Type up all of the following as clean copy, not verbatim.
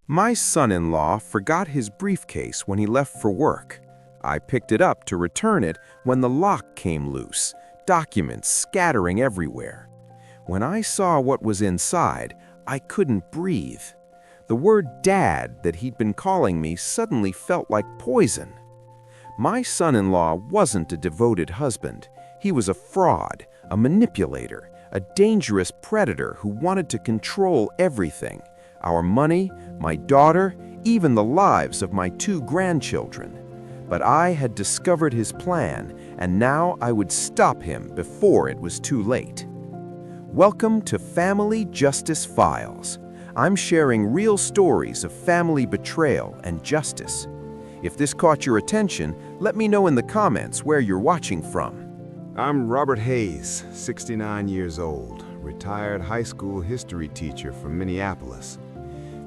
My son-in-law forgot his briefcase when he left for work. I picked it up to return it when the lock came loose, documents scattering everywhere. When I saw what was inside, I couldn't breathe. The word Dad that he'd been calling me suddenly felt like poison. My son-in-law wasn't a devoted husband. He was a fraud, a manipulator, a dangerous predator who wanted to control everything. Our money, my daughter, even the lives of my 2 grandchildren. But I had discovered his plan, and now I would stop him before it was too late. Welcome to Family Justice Files. I'm sharing real stories of family betrayal and justice. If this caught your attention, let me know in the comments where you're watching from. I'm Robert Hayes, 69 years old, retired high school history teacher from Minneapolis.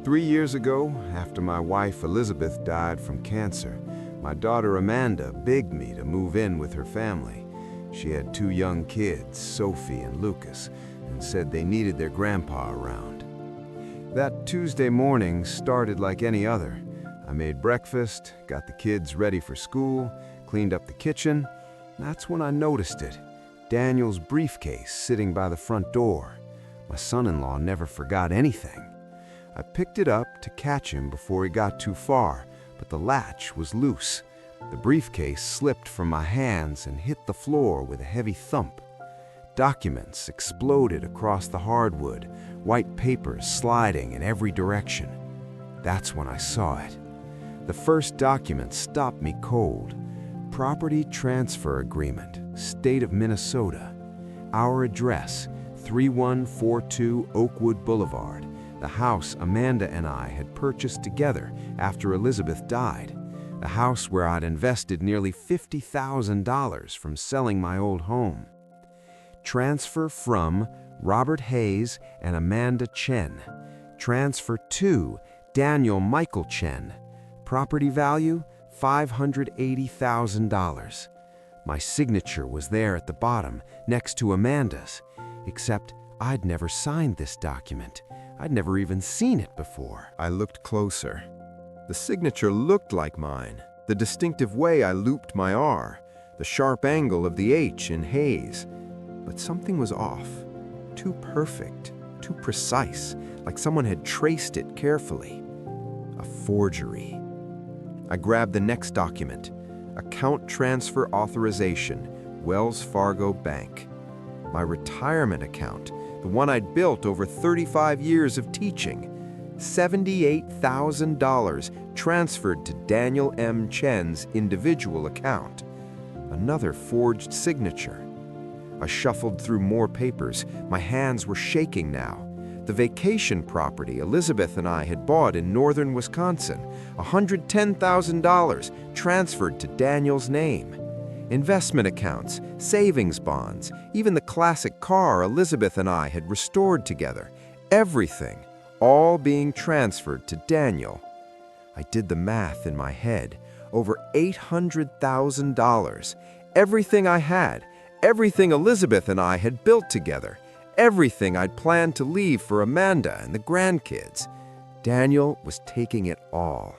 3 years ago, after my wife Elizabeth died from cancer, my daughter Amanda begged me to move in with her family. She had 2 young kids, Sophie and Lucas, and said they needed their grandpa around. That Tuesday morning started like any other. I made breakfast, got the kids ready for school, cleaned up the kitchen. That's when I noticed it, Daniel's briefcase sitting by the front door. My son-in-law never forgot anything. I picked it up to catch him before he got too far, but the latch was loose. The briefcase slipped from my hands and hit the floor with a heavy thump. Documents exploded across the hardwood, white papers sliding in every direction. That's when I saw it. The first document stopped me cold. Property Transfer Agreement, State of Minnesota. Our address, 3142 Oakwood Boulevard. The house Amanda and I had purchased together after Elizabeth died. The house where I'd invested nearly $50,000 from selling my old home. Transfer from Robert Hayes and Amanda Chen. Transfer to Daniel Michael Chen. Property value, $580,000. My signature was there at the bottom, next to Amanda's, except I'd never signed this document. I'd never even seen it before. I looked closer. The signature looked like mine. The distinctive way I looped my R, the sharp angle of the H in Hayes. But something was off. Too perfect, too precise, like someone had traced it carefully. A forgery. I grabbed the next document. Account Transfer Authorization, Wells Fargo Bank. My retirement account, the one I'd built over 35 years of teaching. $78,000 transferred to Daniel M. Chen's individual account. Another forged signature. I shuffled through more papers. My hands were shaking now. The vacation property Elizabeth and I had bought in northern Wisconsin, $110,000 transferred to Daniel's name. Investment accounts, savings bonds, even the classic car Elizabeth and I had restored together. Everything, all being transferred to Daniel. I did the math in my head. Over $800,000. Everything I had, everything Elizabeth and I had built together. Everything I'd planned to leave for Amanda and the grandkids. Daniel was taking it all.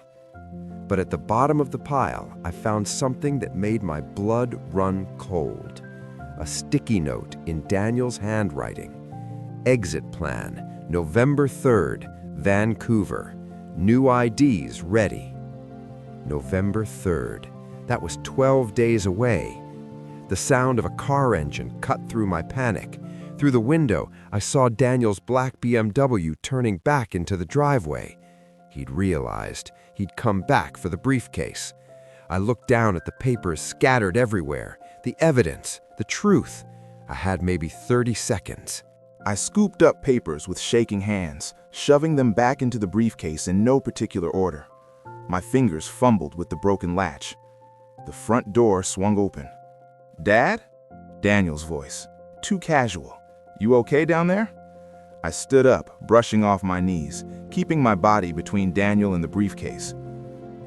But at the bottom of the pile, I found something that made my blood run cold. A sticky note in Daniel's handwriting. Exit plan, November 3rd, Vancouver. New IDs ready. November 3rd. That was 12 days away. The sound of a car engine cut through my panic. Through the window, I saw Daniel's black BMW turning back into the driveway. He'd realized he'd come back for the briefcase. I looked down at the papers scattered everywhere, the evidence, the truth. I had maybe 30 seconds. I scooped up papers with shaking hands, shoving them back into the briefcase in no particular order. My fingers fumbled with the broken latch. The front door swung open. "Dad?" Daniel's voice. Too casual. "You okay down there?" I stood up, brushing off my knees, keeping my body between Daniel and the briefcase.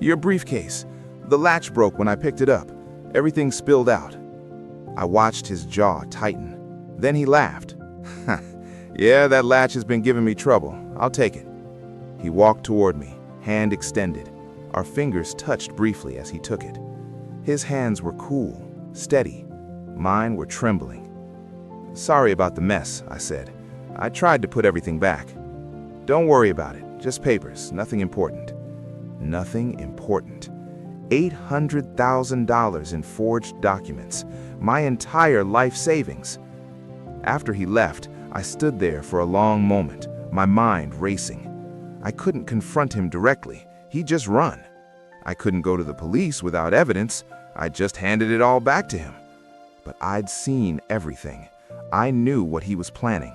"Your briefcase. The latch broke when I picked it up. Everything spilled out." I watched his jaw tighten. Then he laughed. "Yeah, that latch has been giving me trouble. I'll take it." He walked toward me, hand extended. Our fingers touched briefly as he took it. His hands were cool, steady. Mine were trembling. "Sorry about the mess," I said. "I tried to put everything back." "Don't worry about it. Just papers. Nothing important." Nothing important. $800,000 in forged documents. My entire life savings. After he left, I stood there for a long moment, my mind racing. I couldn't confront him directly. He'd just run. I couldn't go to the police without evidence. I just handed it all back to him. But I'd seen everything. I knew what he was planning.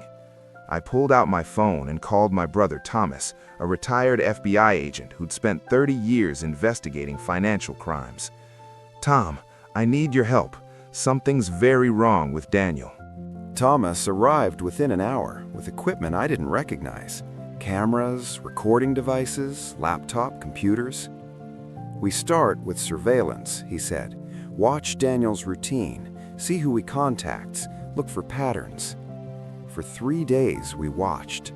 I pulled out my phone and called my brother Thomas, a retired FBI agent who'd spent 30 years investigating financial crimes. "Tom, I need your help. Something's very wrong with Daniel." Thomas arrived within an hour with equipment I didn't recognize. Cameras, recording devices, laptop, computers. "We start with surveillance," he said. "Watch Daniel's routine, see who he contacts, look for patterns." For 3 days we watched.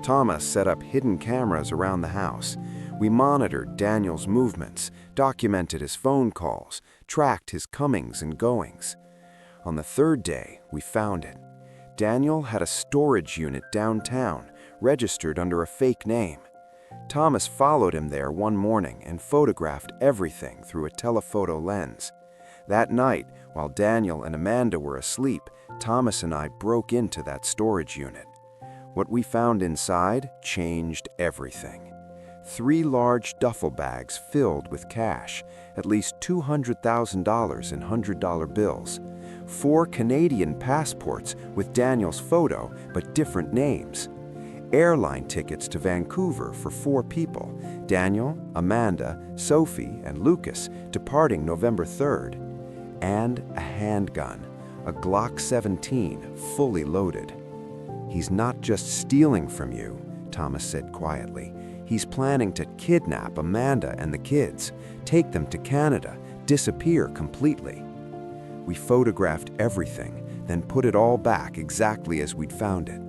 Thomas set up hidden cameras around the house. We monitored Daniel's movements, documented his phone calls, tracked his comings and goings. On the 3rd day, we found it. Daniel had a storage unit downtown, registered under a fake name. Thomas followed him there one morning and photographed everything through a telephoto lens. That night, while Daniel and Amanda were asleep, Thomas and I broke into that storage unit. What we found inside changed everything. 3 large duffel bags filled with cash, at least $200,000 in $100 bills. 4 Canadian passports with Daniel's photo, but different names. Airline tickets to Vancouver for 4 people, Daniel, Amanda, Sophie, and Lucas, departing November 3rd. And a handgun, a Glock 17, fully loaded. "He's not just stealing from you," Thomas said quietly. "He's planning to kidnap Amanda and the kids, take them to Canada, disappear completely." We photographed everything, then put it all back exactly as we'd found it.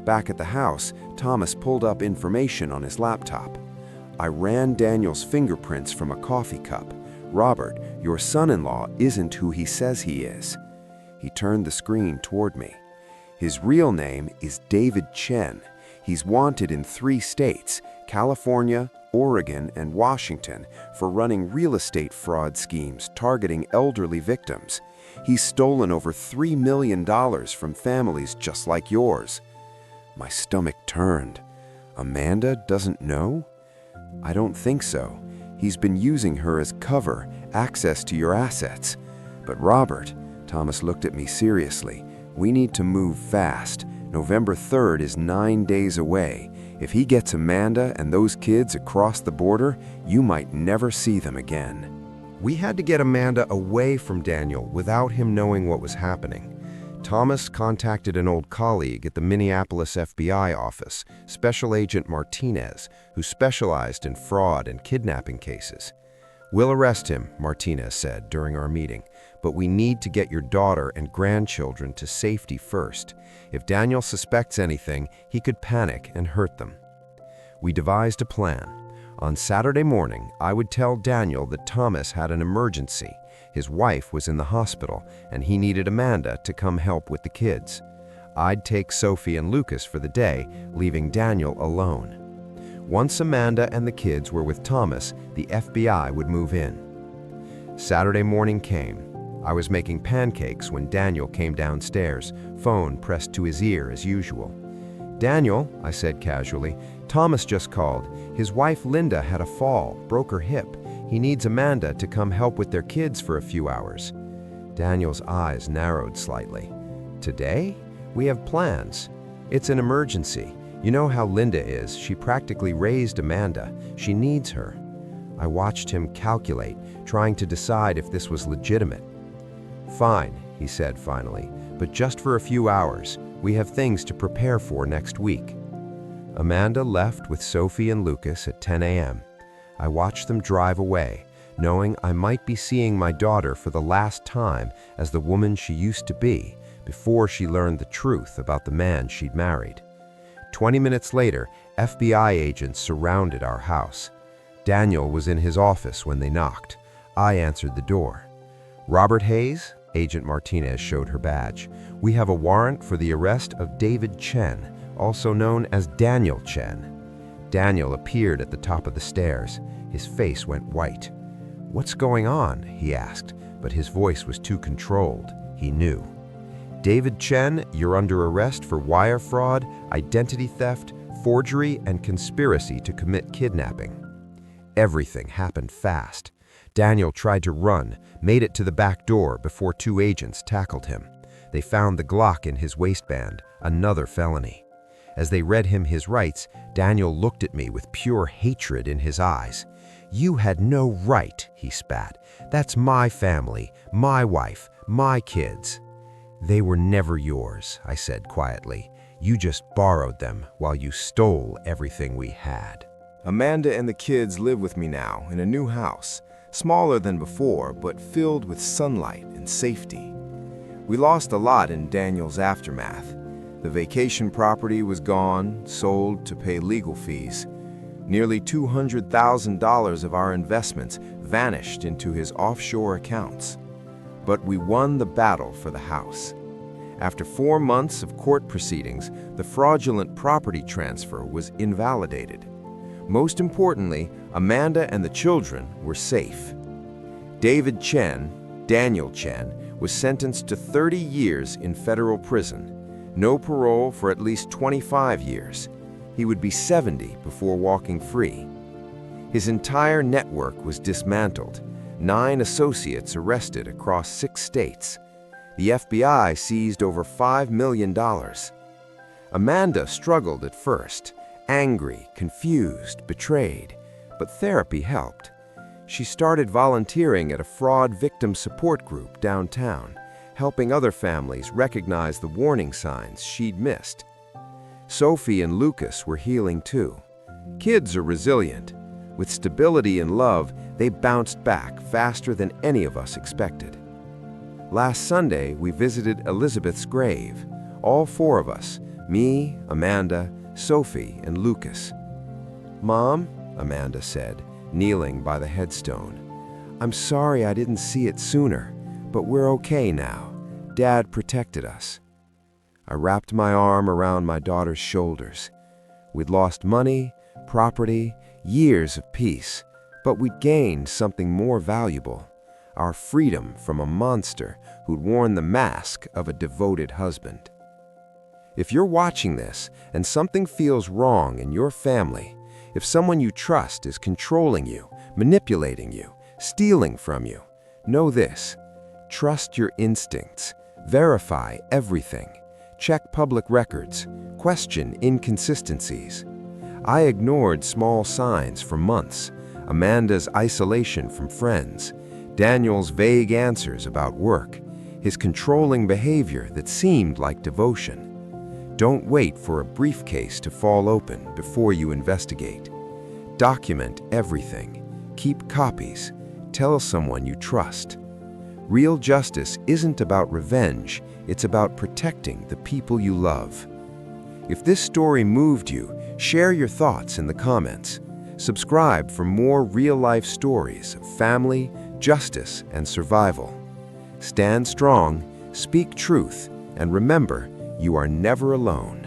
Back at the house, Thomas pulled up information on his laptop. I ran Daniel's fingerprints from a coffee cup. "Robert, your son-in-law isn't who he says he is." He turned the screen toward me. "His real name is David Chen. He's wanted in 3 states, California, Oregon, and Washington, for running real estate fraud schemes targeting elderly victims. He's stolen over $3 million from families just like yours." My stomach turned. "Amanda doesn't know?" "I don't think so. He's been using her as cover, access to your assets." "But Robert," Thomas looked at me seriously, "we need to move fast. November 3rd is 9 days away. If he gets Amanda and those kids across the border, you might never see them again." We had to get Amanda away from Daniel without him knowing what was happening. Thomas contacted an old colleague at the Minneapolis FBI office, Special Agent Martinez, who specialized in fraud and kidnapping cases. "We'll arrest him," Martinez said during our meeting, "but we need to get your daughter and grandchildren to safety first. If Daniel suspects anything, he could panic and hurt them." We devised a plan. On Saturday morning, I would tell Daniel that Thomas had an emergency. His wife was in the hospital, and he needed Amanda to come help with the kids. I'd take Sophie and Lucas for the day, leaving Daniel alone. Once Amanda and the kids were with Thomas, the FBI would move in. Saturday morning came. I was making pancakes when Daniel came downstairs, phone pressed to his ear as usual. "Daniel," I said casually, "Thomas just called. His wife Linda had a fall, broke her hip. He needs Amanda to come help with their kids for a few hours." Daniel's eyes narrowed slightly. "Today? We have plans. It's an emergency. You know how Linda is. She practically raised Amanda. She needs her." I watched him calculate, trying to decide if this was legitimate. "Fine," he said finally, "but just for a few hours. We have things to prepare for next week." Amanda left with Sophie and Lucas at 10 a.m. I watched them drive away, knowing I might be seeing my daughter for the last time as the woman she used to be before she learned the truth about the man she'd married. 20 minutes later, FBI agents surrounded our house. Daniel was in his office when they knocked. I answered the door. "Robert Hayes?" Agent Martinez showed her badge. "We have a warrant for the arrest of David Chen, also known as Daniel Chen." Daniel appeared at the top of the stairs. His face went white. "What's going on?" he asked, but his voice was too controlled. He knew. "David Chen, you're under arrest for wire fraud, identity theft, forgery, and conspiracy to commit kidnapping." Everything happened fast. Daniel tried to run, made it to the back door before two agents tackled him. They found the Glock in his waistband, another felony. As they read him his rights, Daniel looked at me with pure hatred in his eyes. "You had no right," he spat. "That's my family, my wife, my kids." "They were never yours," I said quietly. "You just borrowed them while you stole everything we had." Amanda and the kids live with me now in a new house, smaller than before, but filled with sunlight and safety. We lost a lot in Daniel's aftermath. The vacation property was gone, sold to pay legal fees. Nearly $200,000 of our investments vanished into his offshore accounts. But we won the battle for the house. After 4 months of court proceedings, the fraudulent property transfer was invalidated. Most importantly, Amanda and the children were safe. David Chen, Daniel Chen, was sentenced to 30 years in federal prison. No parole for at least 25 years. He would be 70 before walking free. His entire network was dismantled. 9 associates arrested across 6 states. The FBI seized over $5 million. Amanda struggled at first, angry, confused, betrayed, but therapy helped. She started volunteering at a fraud victim support group downtown, helping other families recognize the warning signs she'd missed. Sophie and Lucas were healing too. Kids are resilient. With stability and love, they bounced back faster than any of us expected. Last Sunday, we visited Elizabeth's grave, all 4 of us, me, Amanda, Sophie, and Lucas. "Mom," Amanda said, kneeling by the headstone, "I'm sorry I didn't see it sooner, but we're okay now. Dad protected us." I wrapped my arm around my daughter's shoulders. We'd lost money, property, years of peace, but we'd gained something more valuable: our freedom from a monster who'd worn the mask of a devoted husband. If you're watching this and something feels wrong in your family, if someone you trust is controlling you, manipulating you, stealing from you, know this: trust your instincts, verify everything, check public records, question inconsistencies. I ignored small signs for months: Amanda's isolation from friends, Daniel's vague answers about work, his controlling behavior that seemed like devotion. Don't wait for a briefcase to fall open before you investigate. Document everything. Keep copies. Tell someone you trust. Real justice isn't about revenge, it's about protecting the people you love. If this story moved you, share your thoughts in the comments. Subscribe for more real-life stories of family, justice, and survival. Stand strong, speak truth, and remember, you are never alone.